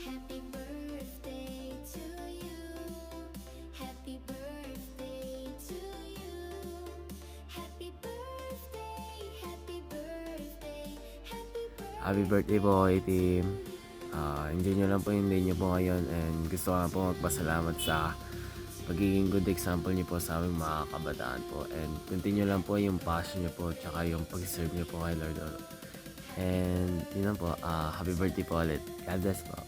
Happy birthday to you. Happy birthday to you. Happy birthday, happy birthday, happy birthday. Happy birthday po kay team. Enjoy nyo lang po yung day nyo po ngayon, and gusto ko lang po magpasalamat sa pagiging good example nyo po sa aming mga kabataan po, and continue lang po yung passion nyo po tsaka yung pag-serve nyo po kay Lord. And yun lang po, happy birthday po ulit. God bless po.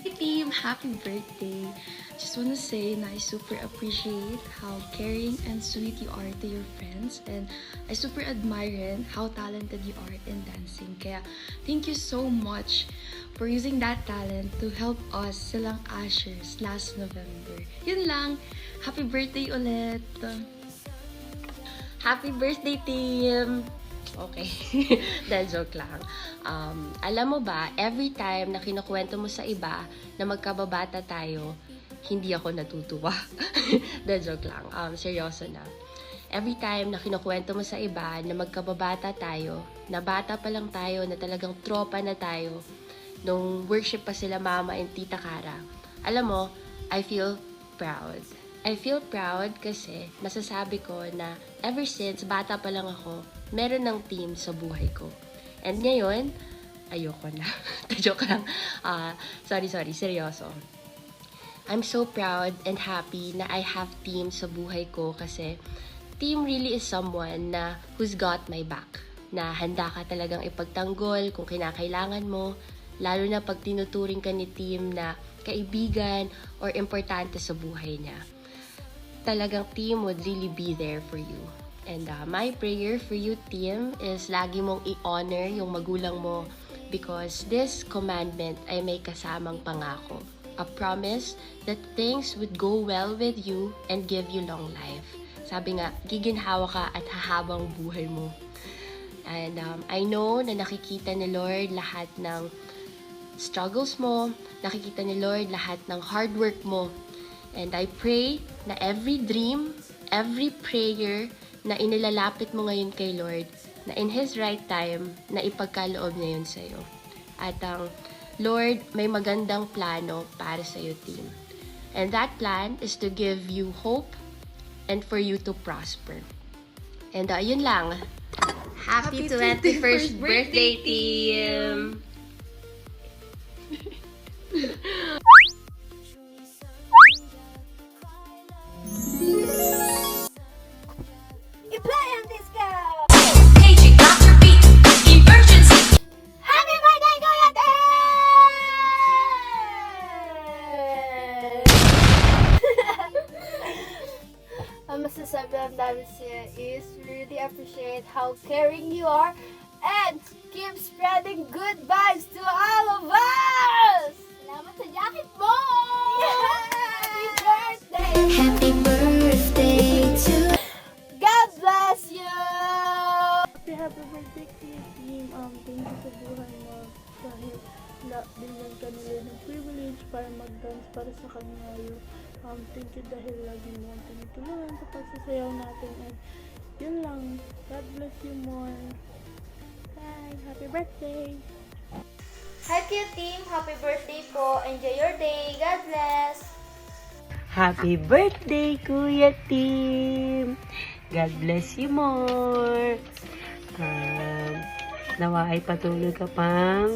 Hey team, happy birthday! Just want to say na I super appreciate how caring and sweet you are to your friends, and I super admire how talented you are in dancing. Kaya thank you so much for using that talent to help us silang ushers last November. Yun lang! Happy birthday ulit! Happy birthday team! Okay. Dahil joke lang. Alam mo ba, every time na kinukwento mo sa iba na magkababata tayo, hindi ako natutuwa. Dahil joke lang. Seryoso na. Every time na kinukwento mo sa iba na magkababata tayo, na bata pa lang tayo, na talagang tropa na tayo, nung worship pa sila mama and tita Cara, alam mo, I feel proud. I feel proud kasi masasabi ko na ever since bata pa lang ako, meron ng team sa buhay ko. And ngayon, ayoko na. Joke lang. Sorry, seryoso. I'm so proud and happy na I have team sa buhay ko kasi team really is someone na who's got my back. Na handa ka talagang ipagtanggol kung kinakailangan mo, lalo na pag tinuturing ka ni team na kaibigan or importante sa buhay niya. Talagang team would really be there for you. And my prayer for you, team, is lagi mong i-honor yung magulang mo because this commandment ay may kasamang pangako. A promise that things would go well with you and give you long life. Sabi nga, giginhawa ka at hahabang buhay mo. And I know na nakikita ni Lord lahat ng struggles mo, nakikita ni Lord lahat ng hard work mo. And I pray na every dream, every prayer na inilalapit mo ngayon kay Lord, na in His right time, na ipagkaloob niya yun sa'yo. At Lord, may magandang plano para sa'yo, team. And that plan is to give you hope and for you to prosper. And yun lang. Happy 21st birthday, team! I-play ang disco! Paging Dr. Beat, emergency! Happy birthday, Kuya Ang masasabi lang namin siya is really appreciate how caring you are and keep spreading good vibes to all of us! Salamat sa jacket mo! Happy birthday! Happy birthday to God bless you! Happy birthday kay team. Thank you sa buhay mo dahil binigyan ka nila ng privilege para mag-dance para sa kanya. Thank you dahil lagi mo ang tinutulungan sa pagsasayaw natin, and yun lang. God bless you more. Bye! Happy birthday! Hi Q Team! Happy birthday po! Enjoy your day! God bless! Happy birthday, Kuya Tim! God bless you more! Nawa ay patuloy ka pang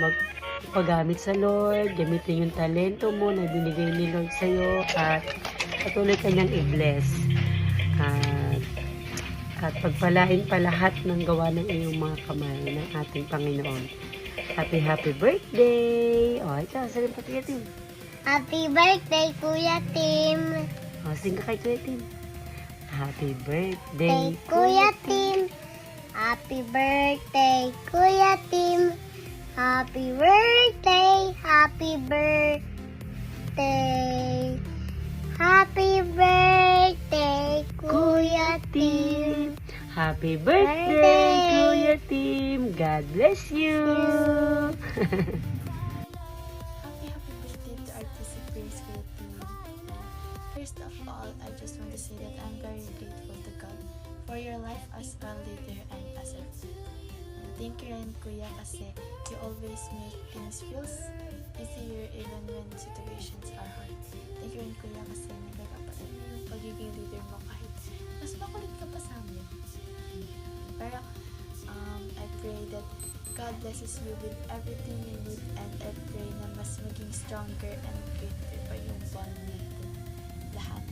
magpagamit sa Lord, gamitin yung talento mo na binigay ni Lord sa'yo, at patuloy ka niyang i-bless. At pagpalain pa lahat ng gawa ng iyong mga kamay ng ating Panginoon. Happy birthday! O, ito, sabi pa Kuya Tim. Happy birthday, Kuya Tim! O, sing ka kay Kuya Tim. Happy birthday, Kuya Tim! Happy birthday, Kuya Tim! Happy birthday! Happy birthday! Happy birthday, Kuya Tim! Happy birthday, Kuya Tim! God bless you! Happy birthday to Artistic Praise Kuya Tim. First of all, I just want to say that I'm very grateful to God for your life as a leader and as a friend. And thank you rin Kuya kasi you always make things feel easier even when situations are hard. Thank you rin kuya kasi nagkakapalan mo yung pagiging leader mo kahit mas makulit ka pa sa amin. Pero I pray that God blesses you with everything you need, and I pray na mas maging stronger and greater pa yung bond natin lahat.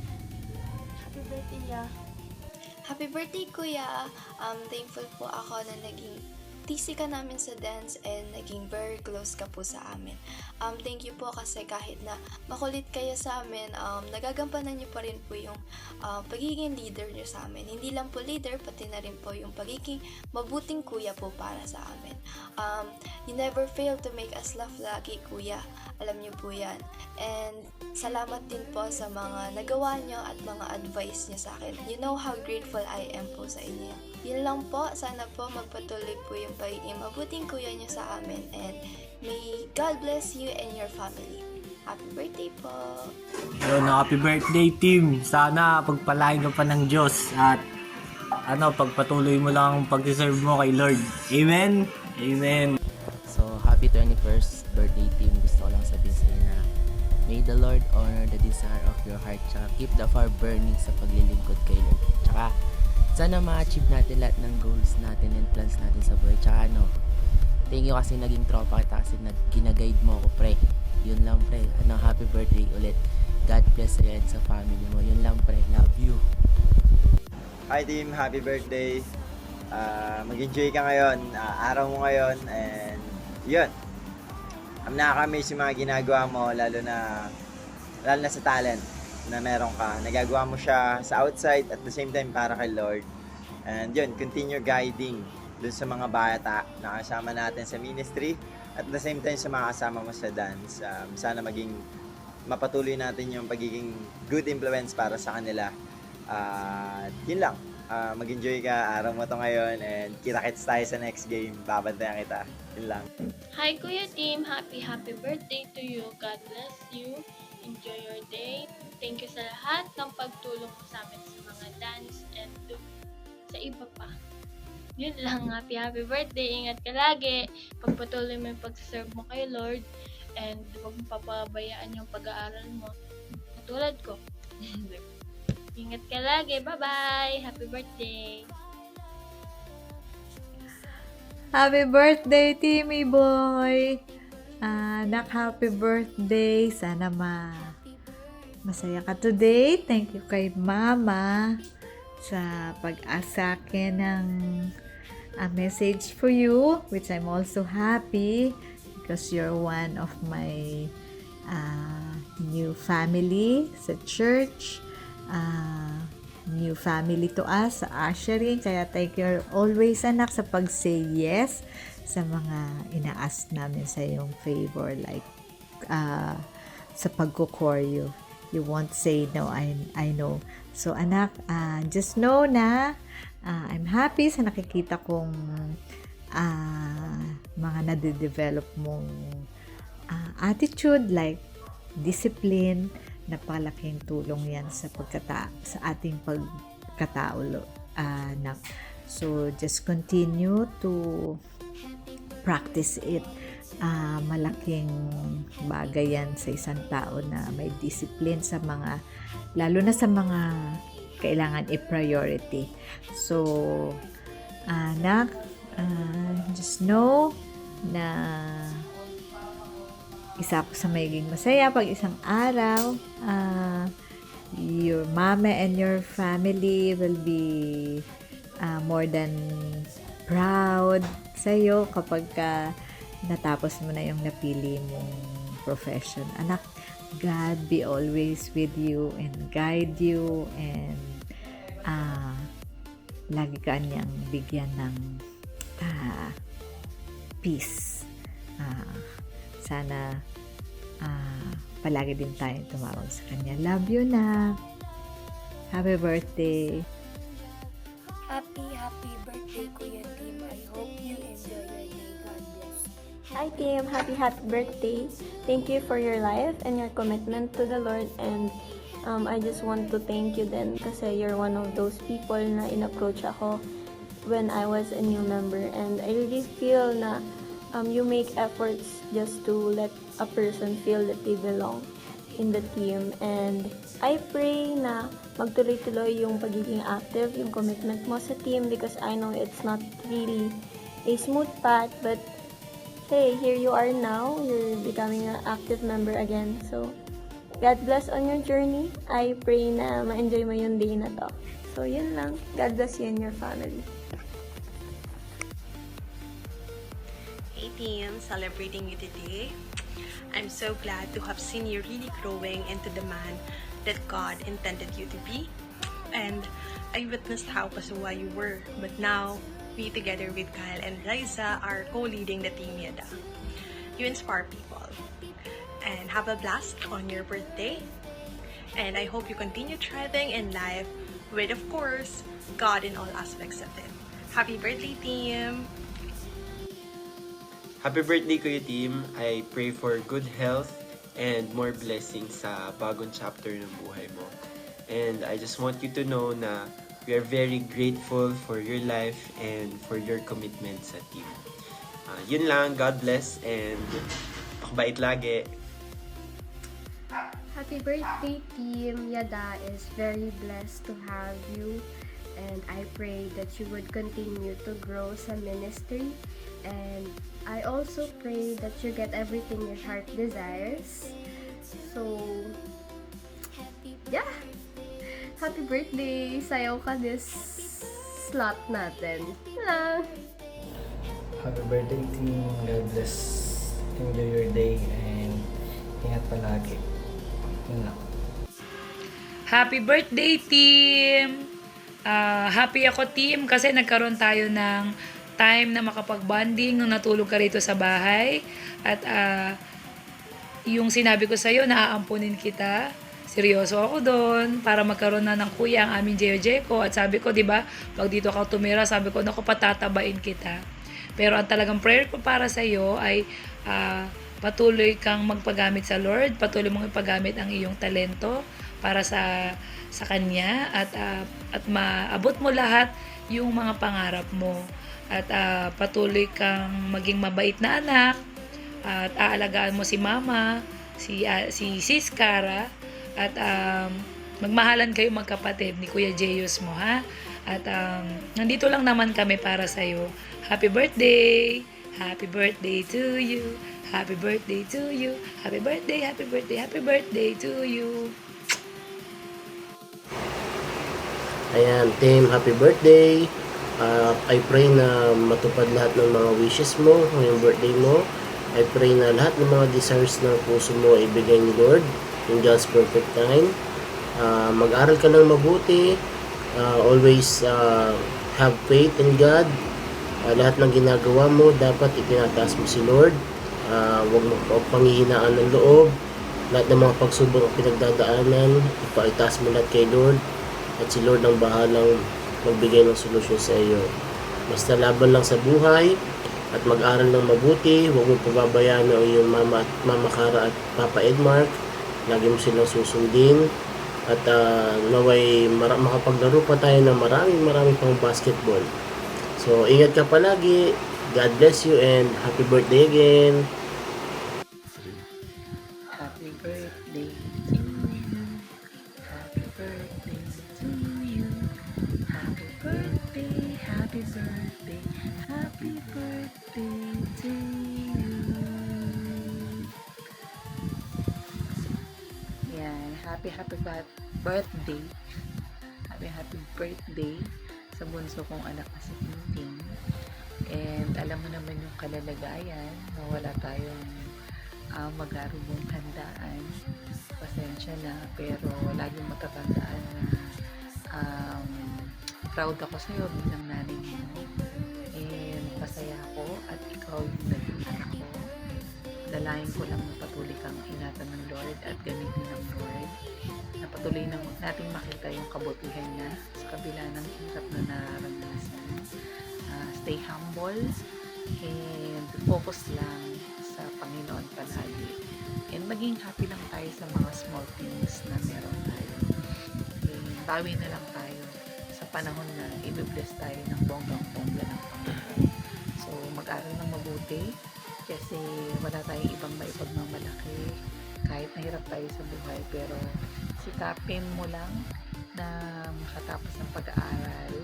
Happy birthday, ya! Happy birthday, Kuya! Thankful po ako na naging tisi ka namin sa dance and naging very close ka po sa amin. Thank you po kasi kahit na makulit kayo sa amin, nagagampanan niyo pa rin po yung pagiging leader niyo sa amin. Hindi lang po leader, pati na rin po yung pagiging mabuting kuya po para sa amin. You never fail to make us laugh lagi, Kuya. Alam niyo po yan. And salamat din po sa mga nagawa niyo at mga advice niyo sa akin. You know how grateful I am po sa inyo. Yun lang po. Sana po magpatuloy po yung pagiging mabuting kuya niyo sa amin. And may God bless you and your family. Happy birthday po! Yun, happy birthday team. Sana pagpalain ka pa ng Diyos at pagpatuloy mo lang ang pag-deserve mo kay Lord. Amen? Amen. So, happy 21st birthday team. Gusto ko lang sabihin sa inyo na may the Lord honor the desire of your heart. Tsaka keep the fire burning sa paglilingkod kay Lord. Tsaka sana ma-achieve natin lahat ng goals natin and plans natin sa buhay. Tsaka thank you kasi naging tropa kita kasi ginaguide mo ako, pre. Yun lang, pre. Happy birthday ulit. God bless you and sa family mo. Yun lang, pre. Love you. Hi team, happy birthday. Mag-enjoy ka ngayon, araw mo ngayon, and yun. Nakaka-amaze yung mga ginagawa mo, lalo na sa talent na meron ka. Nagagawa mo siya sa outside at the same time para kay Lord. And yun, continue guiding dun sa mga bata na kasama natin sa ministry at the same time sa mga kasama mo sa dance. Sana mapatuloy natin yung pagiging good influence para sa kanila. Yun lang. Mag-enjoy ka, araw mo to ngayon, and kita-kits tayo sa next game. Babantayan kita. Yun lang. Hi Kuya Team! Happy birthday to you. God bless you. Enjoy your day. Thank you sa lahat ng pagtulong mo sa amin sa mga dance and sa iba pa. Yun lang. Happy birthday. Ingat ka lagi. Pagpatuloy mo yung pag-serve mo kay Lord, and huwag mo papabayaan yung pag-aaral mo. Katulad ko. Ingat ka lagi. Bye-bye. Happy birthday. Happy birthday, Timmy Boy! Anak, happy birthday. Sana masaya ka today. Thank you kay Mama sa pag-asa akin ng a message for you, which I'm also happy because you're one of my new family sa church. New family to us sa ushering. Kaya thank you always, anak, sa pag-say yes sa mga ina-ask namin sa iyong favor, like sa pagkukoryo. You won't say no, I know. So anak, just know na I'm happy sa nakikita kong mga nade-develop mong attitude, like discipline. Napakalaking tulong yan sa ating pagkatao, anak. So just continue to practice it. Malaking bagay yan sa isang tao na may discipline sa mga, lalo na sa mga kailangan i-priority. So anak, just know na isa ako sa magiging masaya pag isang araw your mama and your family will be more than proud sa'yo kapag natapos mo na yung napili mong profession. Anak, God be always with you and guide you, and lagi ka niyang bigyan ng peace. Sana palagi din tayo tumawag sa kanya. Love you, na. Happy birthday. Happy birthday, Kuya Tim. I hope you enjoy your day. God bless. Hi Tim, happy birthday. Thank you for your life and your commitment to the Lord, and I just want to thank you then kasi you're one of those people na in-approach ako when I was a new member, and I really feel na you make efforts just to let a person feel that they belong in the team. And I pray na magtuloy-tuloy yung pagiging active, yung commitment mo sa team, because I know it's not really a smooth path, but hey, here you are now. You're becoming an active member again. So, God bless on your journey. I pray na ma-enjoy mo yung day na to. So, yun lang. God bless you and your family. Hey team, celebrating you today. I'm so glad to have seen you really growing into the man that God intended you to be. And I witnessed how pasuwa you were, but now we together with Kyle and Liza are co-leading the Team Yada. You inspire people. And have a blast on your birthday. And I hope you continue thriving in life with, of course, God in all aspects of it. Happy birthday, team! Happy birthday, Kuya Team. I pray for good health and more blessings sa bagong chapter ng buhay mo. And I just want you to know na we are very grateful for your life and for your commitment sa team. Yun lang, God bless, and pakbait lagi. Happy birthday, Team Yada is very blessed to have you, and I pray that you would continue to grow sa ministry, and I also pray that you get everything your heart desires. So, yeah! Happy birthday! Sayaw ka this slot natin. Lang! Happy birthday, team. God bless. Enjoy your day and ingat palagi. Yun lang. Happy birthday, team! Happy ako, team, kasi nagkaroon tayo ng time na makapag-bonding nung natulog ka rito sa bahay. At yung sinabi ko sa'yo, naaampunin kita. Seryoso ako doon para magkaroon na ng kuya ang aming Jeko. At sabi ko, di ba, pag dito ka tumira, sabi ko, naku, patatabain kita. Pero ang talagang prayer ko para sa'yo ay patuloy kang magpagamit sa Lord, patuloy mong ipagamit ang iyong talento para sa Kanya, at maabot mo lahat yung mga pangarap mo. At patuloy kang maging mabait na anak, at aalagaan mo si Mama, si Sis Cara, at magmahalan kayo magkapatid ni Kuya Jeyos mo, ha? At nandito lang naman kami para sa'yo. Happy birthday! Happy birthday to you! Happy birthday to you! Happy birthday, happy birthday, happy birthday to you! Ayan, team, happy birthday! I pray na matupad lahat ng mga wishes mo ngayong birthday mo. I pray na lahat ng mga desires ng puso mo ay ibigay ni Lord in God's perfect time. Mag-aral ka ng mabuti. Always have faith in God. Lahat ng ginagawa mo, dapat itinataas mo si Lord. Huwag mo panghihinaan ng loob. Lahat ng mga pagsubok ang pinagdadaanan, ipaitaas mo lahat kay Lord. At si Lord ang bahalang magbigay ng solusyon sa iyo. Basta laban lang sa buhay at mag-aral ng mabuti. Huwag mo pababayaan ang iyong Mama Cara at Papa Edmark. Lagi mo silang susundin. At naway makapaglaro pa tayo ng maraming pang basketball. So, ingat ka palagi. God bless you and happy birthday again. Happy birthday to you. Happy birthday to you. Happy birthday, happy birthday, happy birthday to you. Yan, happy birthday. Happy birthday sa bunso kong anak na si Tintin. And alam mo naman yung kalalagayan na wala tayong magarubong handaan. Pasensya na, pero laging matatandaan na proud ako sa'yo bilang nanay mo. And masaya ako at ikaw yung naging anak ko. Dalayan ko lang na patuloy kang ingatan ng Lord at gamitin ng Lord. Na patuloy natin makita yung kabutihan niya sa kabila ng hirap na naranasan. Stay humble and focus lang sa Panginoon palagi. And maging happy lang tayo sa mga small things na meron tayo. And bawi na lang tayo sa panahon na i-bless tayo ng bonggang-bongga ng Panginoon. So mag-aral ng mabuti, kasi wala tayong ibang maipagmamalaki kahit nahirap tayo sa buhay, pero sikapin mo lang na makatapos ng pag-aaral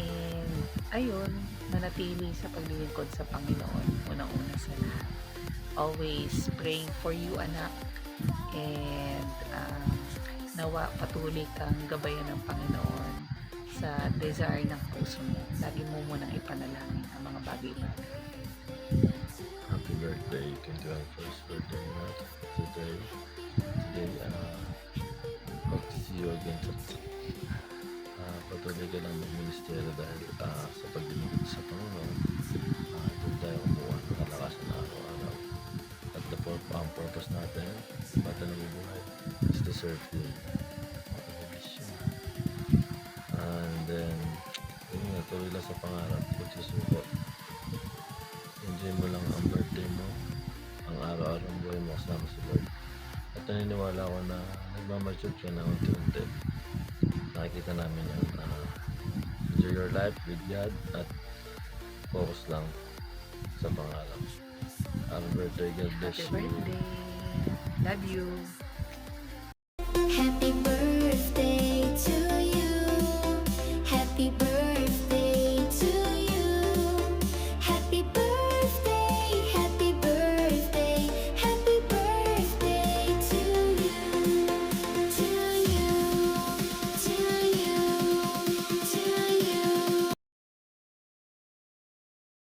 and ayun, manatili sa paglilingkod sa Panginoon unang-una sa lahat. Always praying for you, anak, and nawa patuloy kang gabayan ng Panginoon sa desire ng puso mo. Lagi mo munang ipanalangin ang mga bagay-bagay. Happy birthday, 21st birthday month today. Hope to see you again today. Patuloy ka lang mag-ministeryo dahil sa paglilingkod sa Panginoon. Doon tayo kumuha ng kalakasan na araw-araw. At ang purpose natin, bata na bubuhay, is to serve Him. And then, yun nga, tuloy lang sa pangarap, pagsusuko. Enjoy mo lang ang birthday mo, ang araw-araw ng buhay mo kasama si Lord. At naniniwala ko na nagmamature ka na unti-unti. Nakikita namin yan na enjoy your life with God at focus lang sa pangarap. Happy birthday, God bless you. Happy birthday. Love you. Happy